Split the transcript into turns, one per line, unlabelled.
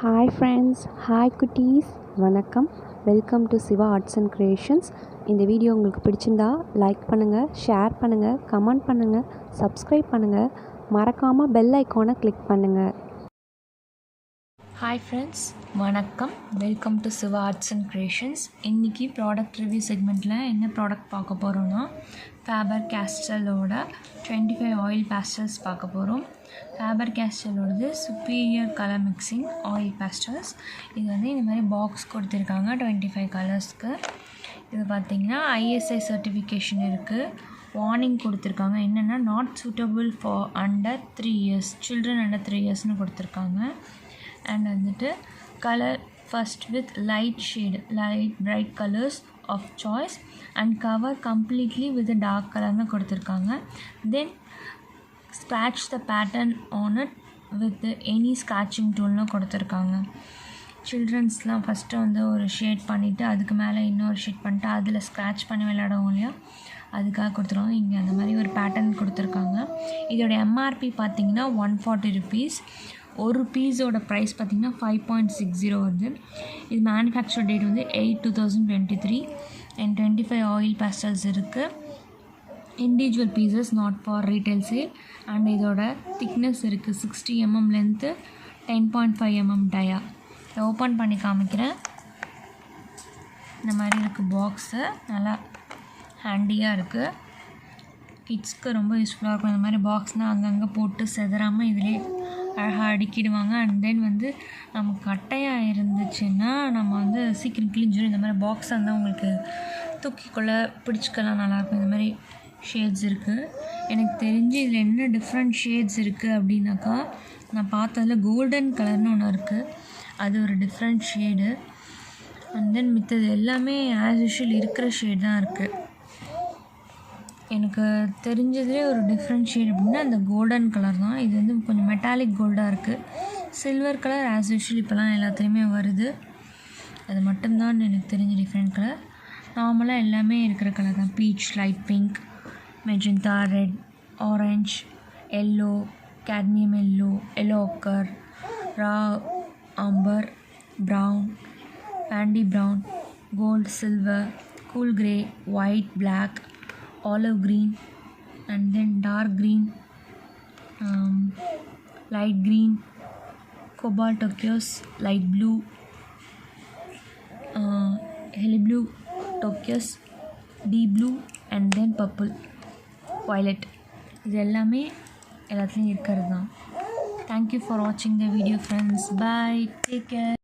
Hi friends, hi குட்டீஸ், வணக்கம். Welcome to Siva arts and creations. இந்த வீடியோ உங்களுக்கு பிடிச்சிருந்தா லைக் பண்ணுங்கள், ஷேர் பண்ணுங்கள், கமெண்ட் பண்ணுங்கள், சப்ஸ்கிரைப் பண்ணுங்கள், மறக்காமல் பெல் ஐக்கானை கிளிக் பண்ணுங்கள்.
ஹாய் ஃப்ரெண்ட்ஸ், வணக்கம். Welcome to Siva arts and creations. இன்றைக்கி ப்ராடக்ட் ரிவ்யூ செக்மெண்ட்டில் என்ன ப்ராடக்ட் பார்க்க போகிறோன்னா ஃபேபர் கேஸ்டலோட 25 ஆயில் பேஸ்டல்ஸ் பார்க்க போகிறோம். ஃபேபர் கேஸ்டலோடது superior colour mixing oil pastels. இது வந்து இந்த மாதிரி பாக்ஸ் கொடுத்துருக்காங்க 25 கலர்ஸ்க்கு. இது பார்த்திங்கன்னா ISI சர்டிஃபிகேஷன் இருக்குது. வார்னிங் கொடுத்துருக்காங்க என்னென்னா not suitable for under 3 years, children under 3 இயர்ஸ்னு கொடுத்துருக்காங்க. அண்ட் வந்துட்டு colour first with light bright colours of choice and cover completely with dark கலர்னு கொடுத்துருக்காங்க. Then scratch the pattern on it with any scratching டூல்னு கொடுத்துருக்காங்க. சில்ட்ரன்ஸ்லாம் ஃபஸ்ட்டு வந்து ஒரு ஷேட் பண்ணிவிட்டு அதுக்கு மேலே இன்னொரு ஷேட் பண்ணிட்டு அதில் ஸ்க்ராட்ச் பண்ணி விளையாடுவோம் இல்லையா, அதுக்காக கொடுத்துருவாங்க. இங்கே அந்த மாதிரி ஒரு பேட்டர்ன் கொடுத்துருக்காங்க. இதோட MRP பார்த்திங்கன்னா 140 ருபீஸ். ஒரு பீஸோட ப்ரைஸ் பார்த்திங்கன்னா 5.60 வருது. இது மேனுஃபேக்சர் டேட் வந்து 8/2023 அண்ட் 25 ஆயில் பேஸ்டல்ஸ் இருக்குது. Individual pieces not for retail sale. And இதோட திக்னஸ் இருக்குது 60 mm லென்த்து, 10.5 mm டயா. இதை ஓப்பன் பண்ணி காமிக்கிறேன். இந்த மாதிரி இருக்குது பாக்ஸு, நல்லா ஹேண்டியாக இருக்குது. கிட்ஸ்க்கு ரொம்ப யூஸ்ஃபுல்லாக இருக்கும். இந்த மாதிரி பாக்ஸ்னால் அங்கங்கே போட்டு செதறாமல் இதிலே அழகாக அடுக்கிடுவாங்க. அண்ட் தென் வந்து நமக்கு கட்டையாக இருந்துச்சுன்னா நம்ம வந்து சீக்கிரம் கிழிஞ்சிடும். இந்த மாதிரி பாக்ஸாக இருந்தால் உங்களுக்கு தூக்கிக்கொள்ள பிடிச்சிக்கலாம், நல்லாயிருக்கும். இந்த மாதிரி ஷேட்ஸ் இருக்குது. எனக்கு தெரிஞ்சு இதில் என்ன டிஃப்ரெண்ட் ஷேட்ஸ் இருக்குது அப்படின்னாக்கா, நான் பார்த்ததில் கோல்டன் கலர்னு ஒன்று இருக்குது, அது ஒரு டிஃப்ரெண்ட் ஷேடு. அண்ட் தென் மித்தது எல்லாமே ஆஸ் யூஷுவல் இருக்கிற ஷேட் தான் இருக்குது. எனக்கு தெரிஞ்சதுலேயே ஒரு டிஃப்ரெண்ட் ஷேட் அப்படின்னா அந்த கோல்டன் கலர் தான். இது வந்து கொஞ்சம் மெட்டாலிக் கோல்டாக இருக்குது. சில்வர் கலர் ஆஸ் யூஷுவல் இப்போலாம் எல்லாத்துலேயுமே வருது. அது மட்டும்தான் எனக்கு தெரிஞ்ச டிஃப்ரெண்ட் கலர். நார்மலாக எல்லாமே இருக்கிற கலர் தான். Peach, light pink, magenta, red, orange, yellow, cadmium yellow ochre, raw umber, brown, பேண்டி brown, gold, silver, cool grey, white, black, olive green, and then dark green, light green, cobalt turquoise, light blue, heli blue, turquoise, deep blue, and then purple, violet. இது எல்லாமே எல்லாத்துலேயும் இருக்கிறது தான். Thank you for watching the video friends. Bye, take care.